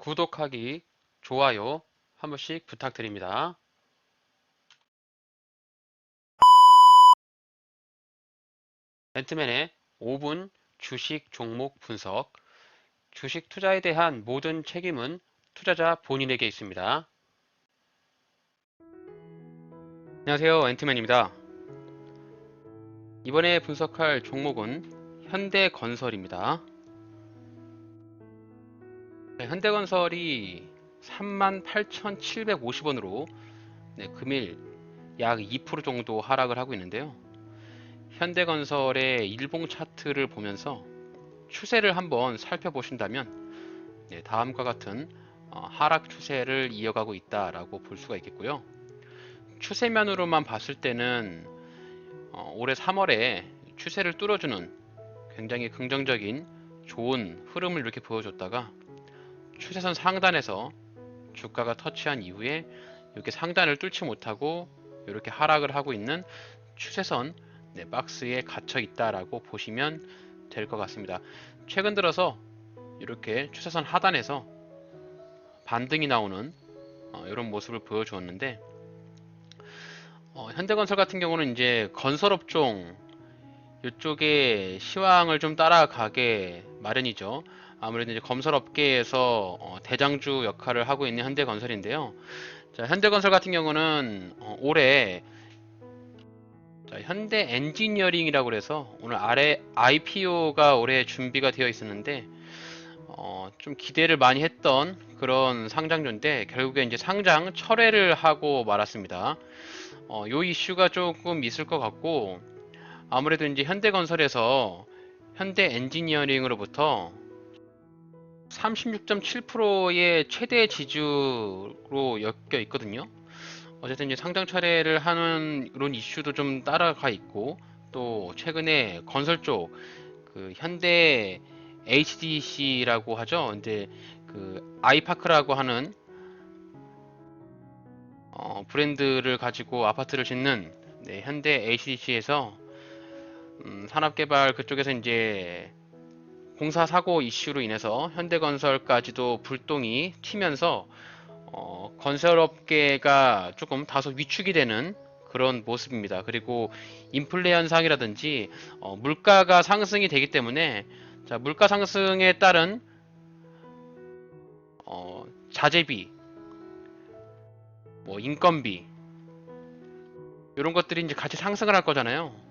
구독하기, 좋아요 한 번씩 부탁드립니다. 벤트맨의 5분 주식 종목 분석. 주식 투자에 대한 모든 책임은 투자자 본인에게 있습니다. 안녕하세요, 벤트맨입니다. 이번에 분석할 종목은 현대건설입니다. 현대건설이 38,750원으로 금일 약 2% 정도 하락을 하고 있는데요. 현대건설의 일봉 차트를 보면서 추세를 한번 살펴보신다면 다음과 같은 하락 추세를 이어가고 있다라고 볼 수가 있겠고요. 추세면으로만 봤을 때는 올해 3월에 추세를 뚫어주는 굉장히 긍정적인 좋은 흐름을 이렇게 보여줬다가 추세선 상단에서 주가가 터치한 이후에 이렇게 상단을 뚫지 못하고 이렇게 하락을 하고 있는 추세선 박스에 갇혀 있다라고 보시면 될 것 같습니다. 최근 들어서 이렇게 추세선 하단에서 반등이 나오는 이런 모습을 보여주었는데, 현대건설 같은 경우는 이제 건설업종 이쪽에 시황을 좀 따라가게 마련이죠. 아무래도 이제 건설업계에서 대장주 역할을 하고 있는 현대건설인데요. 자, 현대건설 같은 경우는 올해 현대 엔지니어링이라고 해서 오늘 아래 IPO가 올해 준비가 되어 있었는데 좀 기대를 많이 했던 그런 상장주인데 결국에 이제 상장 철회를 하고 말았습니다. 요 이슈가 조금 있을 것 같고, 아무래도 이제 현대건설에서 현대 엔지니어링으로부터 36.7%의 최대 지주로 엮여 있거든요. 어쨌든 이제 상장 철회를 하는 이런 이슈도 좀 따라가 있고, 또 최근에 건설 쪽 그 현대 HDC라고 하죠. 이제 그 아이파크라고 하는 브랜드를 가지고 아파트를 짓는 현대 HDC에서 산업개발 그쪽에서 이제 공사 사고 이슈로 인해서 현대건설까지도 불똥이 튀면서 건설업계가 조금 다소 위축이 되는 그런 모습입니다. 그리고 인플레 현상이라든지 물가가 상승이 되기 때문에, 자, 물가 상승에 따른 자재비, 뭐 인건비 이런 것들이 이제 같이 상승을 할 거잖아요.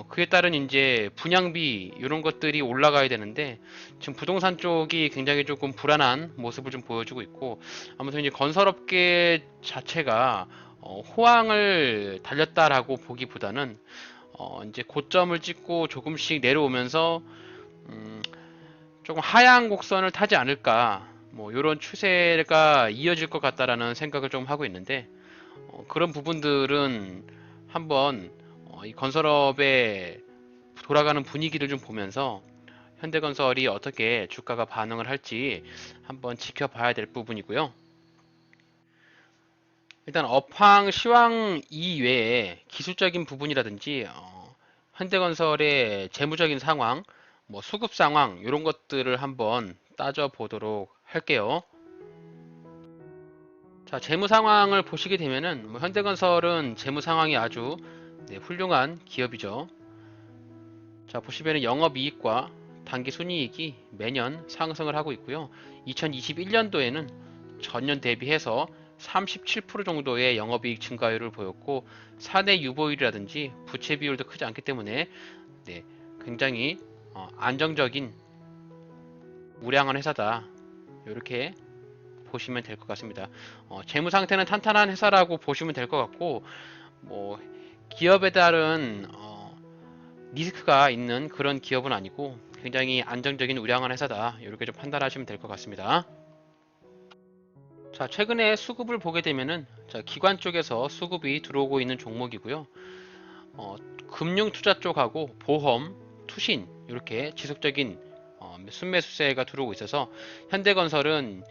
그에 따른 이제 분양비 이런 것들이 올라가야 되는데 지금 부동산 쪽이 굉장히 조금 불안한 모습을 좀 보여주고 있고, 아무튼 이제 건설업계 자체가 호황을 달렸다라고 보기보다는 이제 고점을 찍고 조금씩 내려오면서 음, 조금 하향 곡선을 타지 않을까, 뭐 이런 추세가 이어질 것 같다라는 생각을 좀 하고 있는데, 그런 부분들은 한번 이 건설업의 돌아가는 분위기를 좀 보면서 현대건설이 어떻게 주가가 반응을 할지 한번 지켜봐야 될 부분이고요. 일단 업황 시황 이외에 기술적인 부분이라든지 현대건설의 재무적인 상황, 뭐 수급 상황 이런 것들을 한번 따져보도록 할게요. 자, 재무 상황을 보시게 되면은 뭐 현대건설은 재무 상황이 아주 훌륭한 기업이죠. 자, 보시면 영업이익과 당기순이익이 매년 상승을 하고 있고요. 2021년도에는 전년 대비해서 37% 정도의 영업이익 증가율을 보였고, 사내 유보율이라든지 부채 비율도 크지 않기 때문에 굉장히 안정적인 우량한 회사다, 이렇게 보시면 될 것 같습니다. 재무 상태는 탄탄한 회사라고 보시면 될 것 같고, 뭐 기업에 따른 리스크가 있는 그런 기업은 아니고 굉장히 안정적인 우량한 회사다, 이렇게 좀 판단하시면 될 것 같습니다. 자, 최근에 수급을 보게 되면은, 자, 기관 쪽에서 수급이 들어오고 있는 종목이고요. 금융 투자 쪽하고 보험, 투신 이렇게 지속적인 순매수세가 들어오고 있어서 현대건설은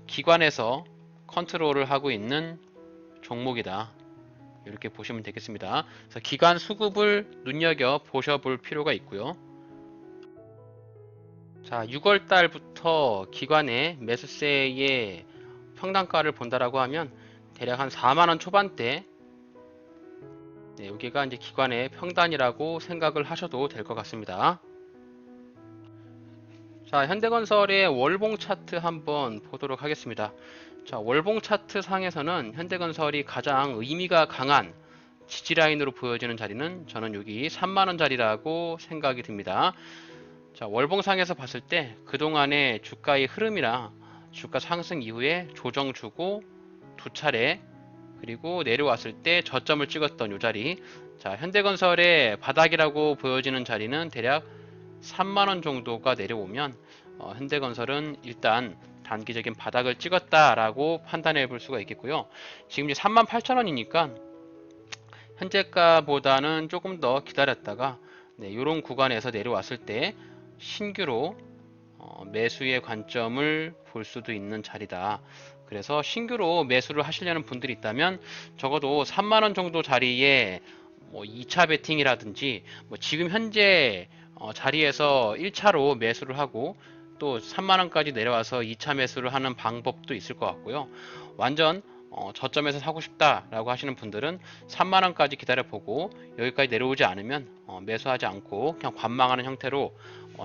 기관에서 컨트롤을 하고 있는 종목이다, 이렇게 보시면 되겠습니다. 그래서 기관 수급을 눈여겨 보셔볼 필요가 있고요. 자, 6월 달부터 기관의 매수세의 평단가를 본다라고 하면 대략 한 4만원 초반대, 네, 여기가 이제 기관의 평단이라고 생각을 하셔도 될 것 같습니다. 자, 현대건설의 월봉 차트 한번 보도록 하겠습니다. 자, 월봉 차트 상에서는 현대건설이 가장 의미가 강한 지지라인으로 보여지는 자리는 저는 여기 3만원 자리라고 생각이 듭니다. 자, 월봉상에서 봤을 때 그동안의 주가의 흐름이나 주가 상승 이후에 조정 주고 두 차례, 그리고 내려왔을 때 저점을 찍었던 이 자리, 자, 현대건설의 바닥이라고 보여지는 자리는 대략 3만원 정도가 내려오면 현대건설은 일단 단기적인 바닥을 찍었다라고 판단해 볼 수가 있겠고요. 지금 이제 38,000원이니까 현재가보다는 조금 더 기다렸다가 이런 구간에서 내려왔을 때 신규로 매수의 관점을 볼 수도 있는 자리다. 그래서 신규로 매수를 하시려는 분들이 있다면 적어도 3만원 정도 자리에 뭐 2차 베팅이라든지 뭐 지금 현재 자리에서 1차로 매수를 하고 또 3만원까지 내려와서 2차 매수를 하는 방법도 있을 것 같고요. 완전 저점에서 사고 싶다라고 하시는 분들은 3만원까지 기다려보고 여기까지 내려오지 않으면 매수하지 않고 그냥 관망하는 형태로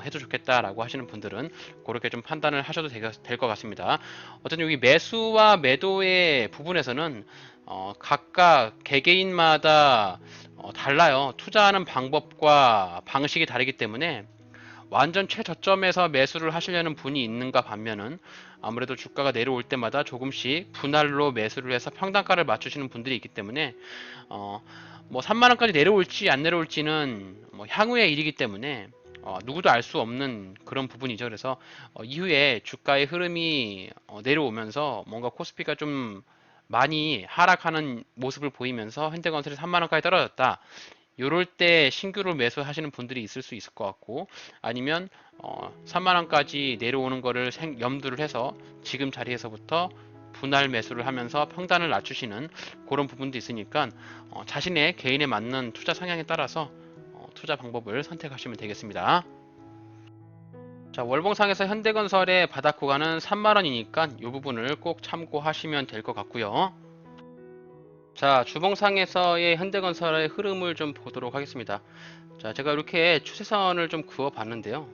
해도 좋겠다라고 하시는 분들은 그렇게 좀 판단을 하셔도 될 것 같습니다. 어쨌든 여기 매수와 매도의 부분에서는 각각 개개인마다 달라요. 투자하는 방법과 방식이 다르기 때문에 완전 최저점에서 매수를 하시려는 분이 있는가 반면은 아무래도 주가가 내려올 때마다 조금씩 분할로 매수를 해서 평단가를 맞추시는 분들이 있기 때문에 뭐 3만원까지 내려올지 안 내려올지는 뭐 향후의 일이기 때문에 누구도 알 수 없는 그런 부분이죠. 그래서 이후에 주가의 흐름이 내려오면서 뭔가 코스피가 좀 많이 하락하는 모습을 보이면서 현대건설이 3만원까지 떨어졌다. 요럴 때 신규로 매수하시는 분들이 있을 수 있을 것 같고, 아니면 3만원까지 내려오는 거를 염두를 해서 지금 자리에서부터 분할 매수를 하면서 평단을 낮추시는 그런 부분도 있으니까 자신의 개인에 맞는 투자 성향에 따라서 투자 방법을 선택하시면 되겠습니다. 자, 월봉상에서 현대건설의 바닥 구간은 3만원이니까 이 부분을 꼭 참고하시면 될 것 같고요. 자, 주봉상에서의 현대건설의 흐름을 좀 보도록 하겠습니다. 자, 제가 이렇게 추세선을 좀 그어 봤는데요.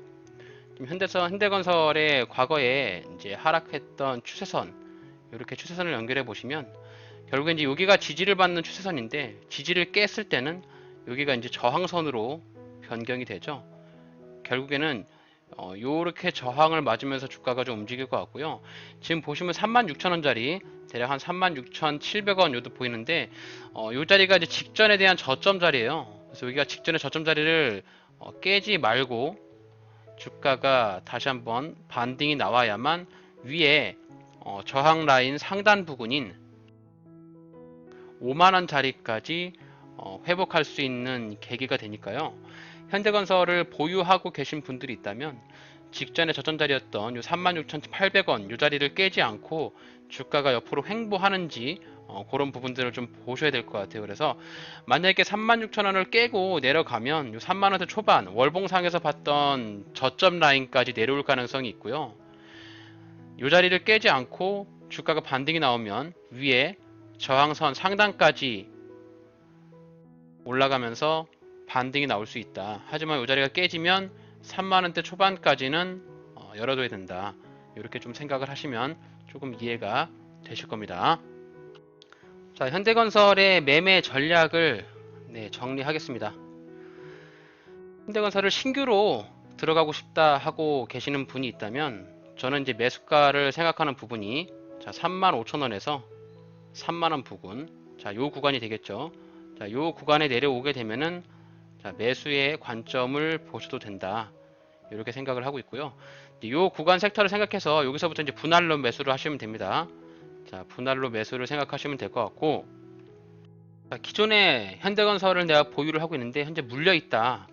현대건설의 과거에 이제 하락했던 추세선, 이렇게 추세선을 연결해 보시면 결국에 이제 여기가 지지를 받는 추세선인데 지지를 깼을 때는 여기가 이제 저항선으로 변경이 되죠. 결국에는 요렇게 저항을 맞으면서 주가가 좀 움직일 것 같고요. 지금 보시면 36,000원짜리 대략 한 36,700원 요도 보이는데 요 자리가 이제 직전에 대한 저점 자리예요. 그래서 여기가 직전에 저점 자리를 깨지 말고 주가가 다시 한번 반등이 나와야만 위에 저항 라인 상단 부근인 5만원 자리까지 회복할 수 있는 계기가 되니까요. 현대건설을 보유하고 계신 분들이 있다면 직전에 저점 자리였던 요 36,800원 요 자리를 깨지 않고 주가가 옆으로 횡보하는지 그런 부분들을 좀 보셔야 될 것 같아요. 그래서 만약에 36,000원을 깨고 내려가면 요 3만원대 초반 월봉상에서 봤던 저점 라인까지 내려올 가능성이 있고요. 요 자리를 깨지 않고 주가가 반등이 나오면 위에 저항선 상단까지 올라가면서 반등이 나올 수 있다. 하지만 이 자리가 깨지면 3만원대 초반까지는 열어둬야 된다. 이렇게 좀 생각을 하시면 조금 이해가 되실 겁니다. 자, 현대건설의 매매 전략을 정리하겠습니다. 현대건설을 신규로 들어가고 싶다 하고 계시는 분이 있다면 저는 이제 매수가를 생각하는 부분이 자, 35,000원에서 3만원 부근, 자, 요 구간이 되겠죠. 자, 요 구간에 내려오게 되면은 자, 매수의 관점을 보셔도 된다. 이렇게 생각을 하고 있고요. 이 구간 섹터를 생각해서 여기서부터 이제 분할로 매수를 하시면 됩니다. 자, 분할로 매수를 생각하시면 될 것 같고, 자, 기존에 현대건설을 내가 보유를 하고 있는데 현재 물려 있다.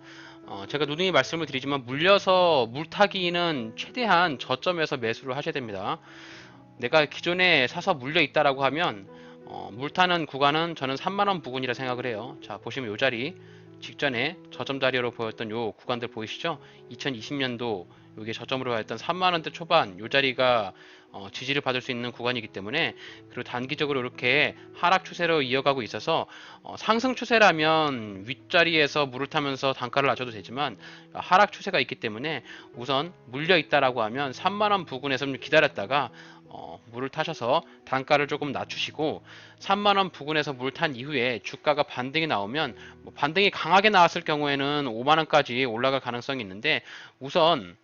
제가 누누이 말씀을 드리지만 물려서 물타기는 최대한 저점에서 매수를 하셔야 됩니다. 내가 기존에 사서 물려 있다라고 하면 물타는 구간은 저는 3만원 부근이라 생각을 해요. 자, 보시면 이 자리 직전에 저점 자리로 보였던 요 구간들 보이시죠? 2020년도 이게 저점으로 했던 3만원대 초반 이 자리가 지지를 받을 수 있는 구간이기 때문에, 그리고 단기적으로 이렇게 하락 추세로 이어가고 있어서 상승 추세라면 윗자리에서 물을 타면서 단가를 낮춰도 되지만 하락 추세가 있기 때문에 우선 물려 있다라고 하면 3만원 부근에서 좀 기다렸다가 물을 타셔서 단가를 조금 낮추시고, 3만원 부근에서 물 탄 이후에 주가가 반등이 나오면, 뭐 반등이 강하게 나왔을 경우에는 5만원까지 올라갈 가능성이 있는데, 우선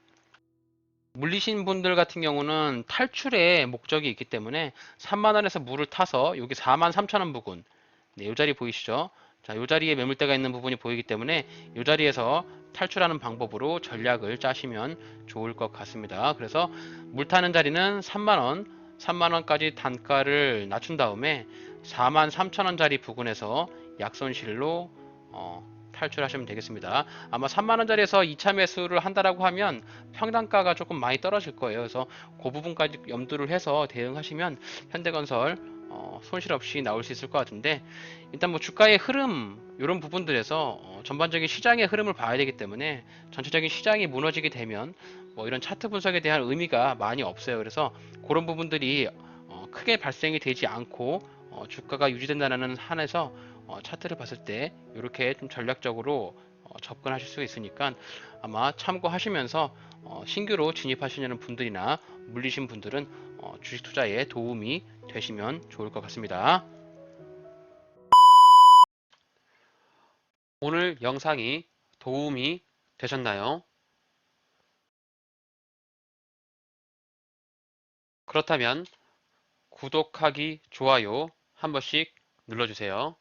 물리신 분들 같은 경우는 탈출의 목적이 있기 때문에 3만원에서 물을 타서 여기 4만 3천원 부근, 네, 이 자리 보이시죠? 자, 이 자리에 매물대가 있는 부분이 보이기 때문에 이 자리에서 탈출하는 방법으로 전략을 짜시면 좋을 것 같습니다. 그래서 물 타는 자리는 3만원, 3만원까지 단가를 낮춘 다음에 4만 3천원짜리 부근에서 약손실로 탈출하시면 되겠습니다. 아마 3만원짜리에서 2차 매수를 한다라고 하면 평단가가 조금 많이 떨어질 거예요. 그래서 그 부분까지 염두를 해서 대응하시면 현대건설 손실 없이 나올 수 있을 것 같은데, 일단 뭐 주가의 흐름 이런 부분들에서 전반적인 시장의 흐름을 봐야 되기 때문에, 전체적인 시장이 무너지게 되면 뭐 이런 차트 분석에 대한 의미가 많이 없어요. 그래서 그런 부분들이 크게 발생이 되지 않고 주가가 유지된다는 한에서 차트를 봤을 때 이렇게 좀 전략적으로 접근하실 수 있으니까 아마 참고하시면서 신규로 진입하시려는 분들이나 물리신 분들은 주식 투자에 도움이 되시면 좋을 것 같습니다. 오늘 영상이 도움이 되셨나요? 그렇다면 구독하기, 좋아요 한 번씩 눌러주세요.